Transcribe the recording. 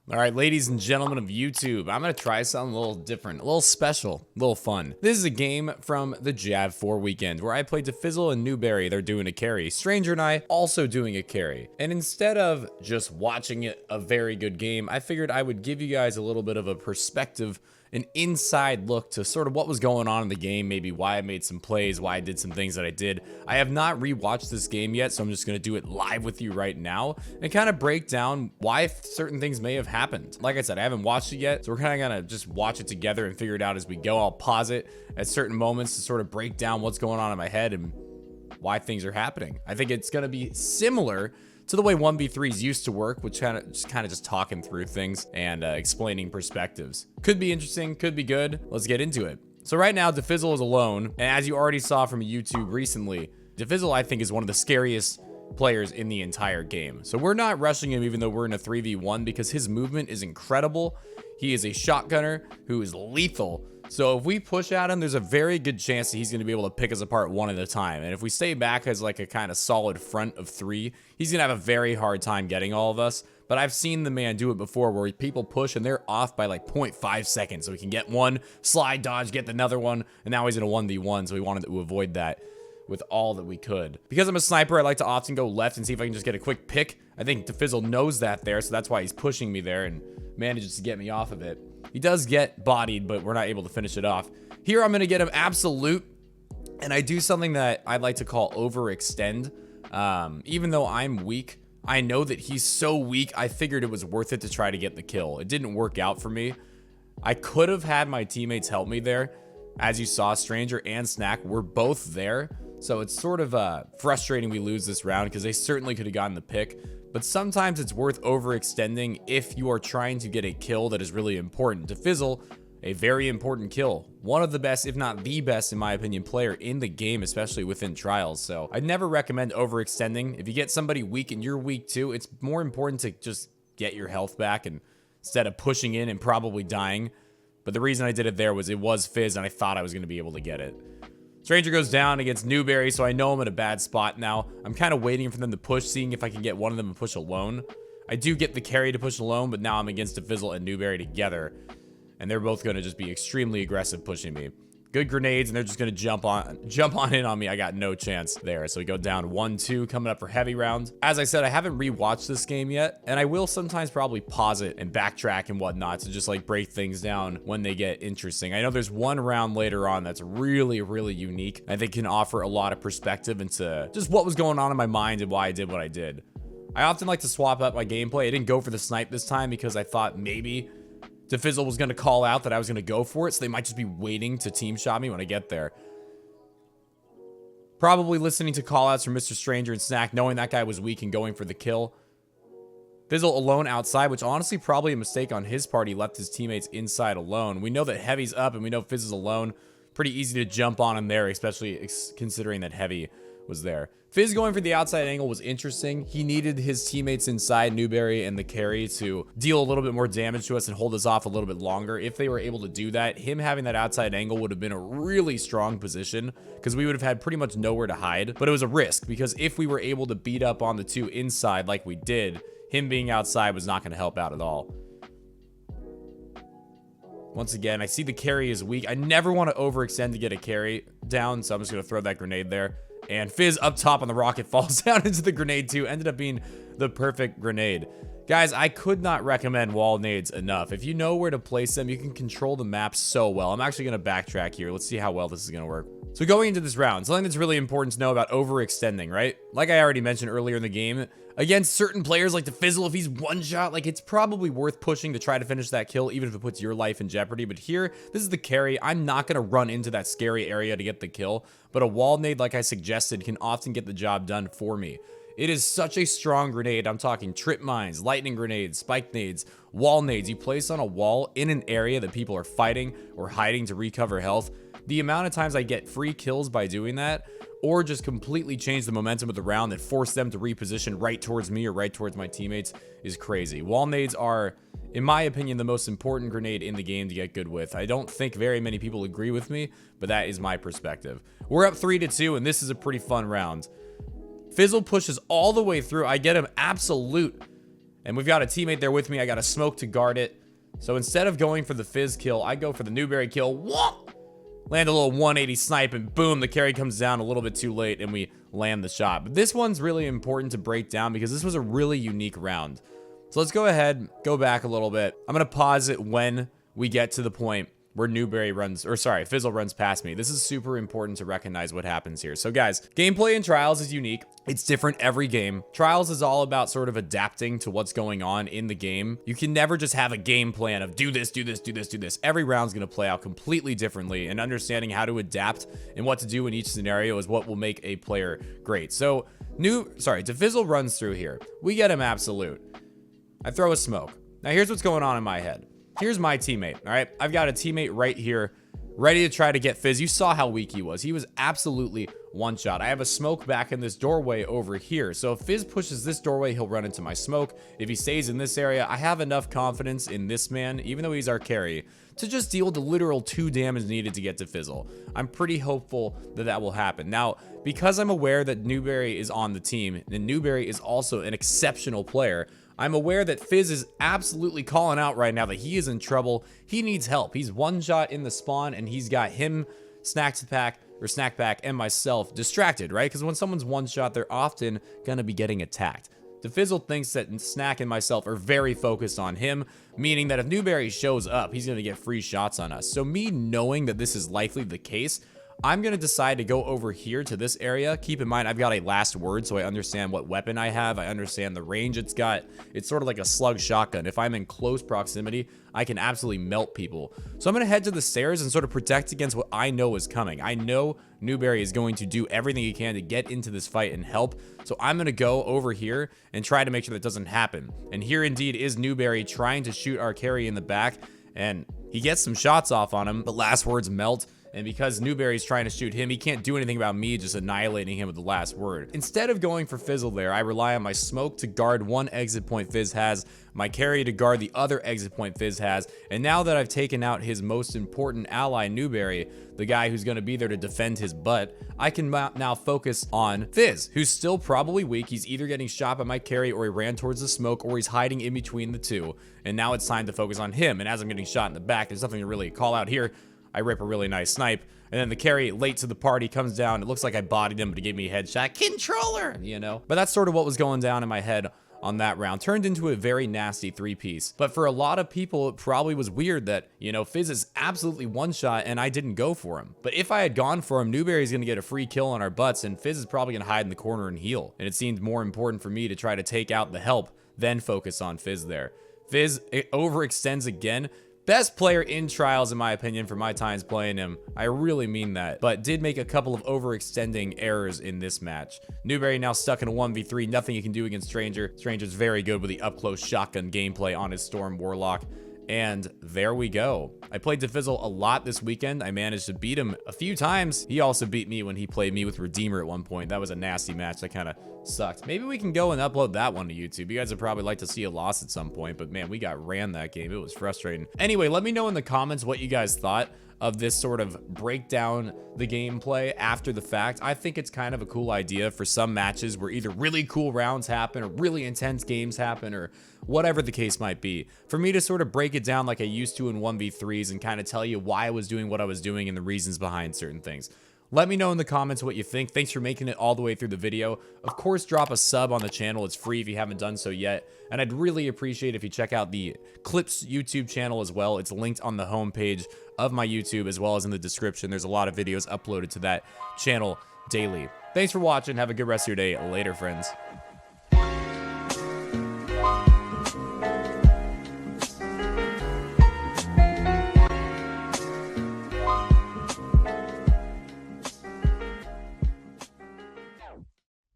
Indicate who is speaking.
Speaker 1: All right, ladies and gentlemen of YouTube, I'm going to try something a little different, a little special, a little fun. This is a game from the Jav 4 weekend where I played Fizzle and Newberry. They're doing a carry. Stranger and I also doing a carry. And instead of just watching it a very good game, I figured I would give you guys a little bit of a perspective, an inside look to sort of what was going on in the game, maybe why I made some plays, why I did some things that I did. I have not rewatched this game yet, so I'm just going to do it live with you right now and kind of break down why certain things may have happened. Like I said, I haven't watched it yet, so we're kind of going to just watch it together and figure it out as we go. I'll pause it at certain moments to sort of break down what's going on in my head and why things are happening. I think it's going to be similar to the way 1v3s used to work, which kind of just talking through things and explaining perspectives. Could be interesting, could be good. Let's get into it. So right now, Fizzle is alone, and as you already saw from YouTube recently, Fizzle I think is one of the scariest players in the entire game. So we're not rushing him even though we're in a 3v1 because his movement is incredible. He is a shotgunner who is lethal. So if we push at him, there's a very good chance that he's going to be able to pick us apart one at a time. And if we stay back as like a kind of solid front of three, he's going to have a very hard time getting all of us. But I've seen the man do it before where people push and they're off by like 0.5 seconds. So we can get one, slide dodge, get another one, and now he's in a 1v1. So we wanted to avoid that with all that we could. Because I'm a sniper, I like to often go left and see if I can just get a quick pick. I think Fizzle knows that there, so that's why he's pushing me there and manages to get me off of it. He does get bodied, but we're not able to finish it off. Here, I'm going to get him absolute, and I do something that I'd like to call overextend. Even though I'm weak, I know that he's so weak, I figured it was worth it to try to get the kill. It didn't work out for me. I could have had my teammates help me there. As you saw, Stranger and Snack were both there. So it's sort of frustrating we lose this round because they certainly could have gotten the pick. But sometimes it's worth overextending if you are trying to get a kill that is really important. To Fizzle, a very important kill. One of the best, if not the best, in my opinion, player in the game, especially within trials. So I'd never recommend overextending. If you get somebody weak and you're weak too, it's more important to just get your health back and instead of pushing in and probably dying. But the reason I did it there was it was Fizz and I thought I was going to be able to get it. Stranger goes down against Newberry, so I know I'm in a bad spot now. I'm kind of waiting for them to push, seeing if I can get one of them to push alone. I do get the carry to push alone, but now I'm against Fizzle and Newberry together. And they're both going to just be extremely aggressive pushing me. Good grenades, and they're just going to jump on in on me. I got no chance there. So we go down 1-2, coming up for heavy rounds. As I said, I haven't rewatched this game yet, and I will sometimes probably pause it and backtrack and whatnot to just like break things down when they get interesting. I know there's one round later on that's really, really unique. I think can offer a lot of perspective into just what was going on in my mind and why I did what I did. I often like to swap up my gameplay. I didn't go for the snipe this time because I thought maybe Fizzle was going to call out that I was going to go for it, so they might just be waiting to team shot me when I get there. Probably listening to callouts from Mr. Stranger and Snack, knowing that guy was weak and going for the kill. Fizzle alone outside, which honestly probably a mistake on his part. He left his teammates inside alone. We know that Heavy's up and we know Fizz is alone. Pretty easy to jump on him there, especially considering that Heavy was there. Fizz going for the outside angle was interesting. He needed his teammates inside, Newberry and the carry, to deal a little bit more damage to us and hold us off a little bit longer. If they were able to do that, him having that outside angle would have been a really strong position because we would have had pretty much nowhere to hide. But it was a risk because if we were able to beat up on the two inside like we did, him being outside was not going to help out at all. Once again, I see the carry is weak. I never want to overextend to get a carry down, so I'm just going to throw that grenade there. And Fizz up top on the rocket falls down into the grenade too. Ended up being the perfect grenade. Guys, I could not recommend wall nades enough. If you know where to place them, you can control the map so well. I'm actually going to backtrack here. Let's see how well this is going to work. So going into this round, something that's really important to know about overextending, right? Like I already mentioned earlier in the game, against certain players like Fizzle, if he's one shot, like it's probably worth pushing to try to finish that kill, even if it puts your life in jeopardy. But here, this is the carry. I'm not going to run into that scary area to get the kill, but a wall nade, like I suggested, can often get the job done for me. It is such a strong grenade. I'm talking trip mines, lightning grenades, spike nades, wall nades. You place on a wall in an area that people are fighting or hiding to recover health. The amount of times I get free kills by doing that, or just completely change the momentum of the round and force them to reposition right towards me or right towards my teammates, is crazy. Wall nades are, in my opinion, the most important grenade in the game to get good with. I don't think very many people agree with me, but that is my perspective. We're up 3-2, and this is a pretty fun round. Fizzle pushes all the way through. I get him absolute, And we've got a teammate there with me. I got a smoke to guard it. So instead of going for the Fizz kill, I go for the Newberry kill. Whoa! Land a little 180 snipe, and boom, the carry comes down a little bit too late, and we land the shot. But this one's really important to break down because this was a really unique round. So let's go ahead, go back a little bit. I'm going to pause it when we get to the point where Newberry runs, or sorry, Fizzle runs past me. This is super important to recognize what happens here. So guys, gameplay in Trials is unique. It's different every game. Trials is all about sort of adapting to what's going on in the game. You can never just have a game plan of do this, do this, do this, do this. Every round's gonna play out completely differently, and understanding how to adapt and what to do in each scenario is what will make a player great. So Fizzle runs through here. We get him absolute. I throw a smoke. Now here's what's going on in my head. Here's my teammate, all right? I've got a teammate right here, ready to try to get Fizz. You saw how weak he was. He was absolutely one shot. I have a smoke back in this doorway over here. So if Fizz pushes this doorway, he'll run into my smoke. If he stays in this area, I have enough confidence in this man, even though he's our carry, to just deal the literal 2 damage needed to get to Fizzle. I'm pretty hopeful that that will happen. Now, because I'm aware that Newberry is on the team, and Newberry is also an exceptional player, I'm aware that Fizz is absolutely calling out right now that he is in trouble. He needs help. He's one shot in the spawn, and he's got him, Snackpack, and myself distracted, right? Because when someone's one shot, they're often going to be getting attacked. Fizzle thinks that Snack and myself are very focused on him, meaning that if Newberry shows up, he's going to get free shots on us. So me knowing that this is likely the case, I'm going to decide to go over here to this area. Keep in mind, I've got a last word, so I understand what weapon I have. I understand the range it's got. It's sort of like a slug shotgun. If I'm in close proximity, I can absolutely melt people. So I'm going to head to the stairs and sort of protect against what I know is coming. I know Newberry is going to do everything he can to get into this fight and help. So I'm going to go over here and try to make sure that doesn't happen. And here indeed is Newberry trying to shoot our carry in the back. And he gets some shots off on him, but last words melt. And because Newberry's trying to shoot him, he can't do anything about me just annihilating him with the last word. Instead of going for Fizzle there, I rely on my smoke to guard one exit point Fizz has, my carry to guard the other exit point Fizz has, and now that I've taken out his most important ally, Newberry, the guy who's going to be there to defend his butt, I can now focus on Fizz, who's still probably weak. He's either getting shot by my carry, or he ran towards the smoke, or he's hiding in between the two. And now it's time to focus on him. And as I'm getting shot in the back, there's nothing to really call out here. I rip a really nice snipe, and then the carry late to the party comes down. It looks like I bodied him, but he gave me a headshot. Controller, you know? But that's sort of what was going down in my head on that round. Turned into a very nasty 3-piece. But for a lot of people, it probably was weird that, you know, Fizz is absolutely one shot and I didn't go for him. But if I had gone for him, Newberry's gonna get a free kill on our butts, and Fizz is probably gonna hide in the corner and heal. And it seemed more important for me to try to take out the help than focus on Fizz there. Fizz overextends again. Best player in Trials, in my opinion, for my times playing him. I really mean that. But did make a couple of overextending errors in this match. Newberry now stuck in a 1v3. Nothing he can do against Stranger. Stranger's very good with the up-close shotgun gameplay on his Storm Warlock. And there we go. I played Fizzle a lot this weekend. I managed to beat him a few times. He also beat me when he played me with Redeemer at one point. That was a nasty match. That kind of sucked. Maybe we can go and upload that one to YouTube. You guys would probably like to see a loss at some point, but man, we got ran that game. It was frustrating. Anyway, let me know in the comments what you guys thought of this sort of breakdown the gameplay after the fact. I think it's kind of a cool idea for some matches where either really cool rounds happen or really intense games happen or whatever the case might be. For me to sort of break it down like I used to in 1v3s and kind of tell you why I was doing what I was doing and the reasons behind certain things. Let me know in the comments what you think. Thanks for making it all the way through the video. Of course, drop a sub on the channel. It's free if you haven't done so yet. And I'd really appreciate if you check out the Clips YouTube channel as well. It's linked on the homepage of my YouTube as well as in the description. There's a lot of videos uploaded to that channel daily. Thanks for watching. Have a good rest of your day. Later, friends.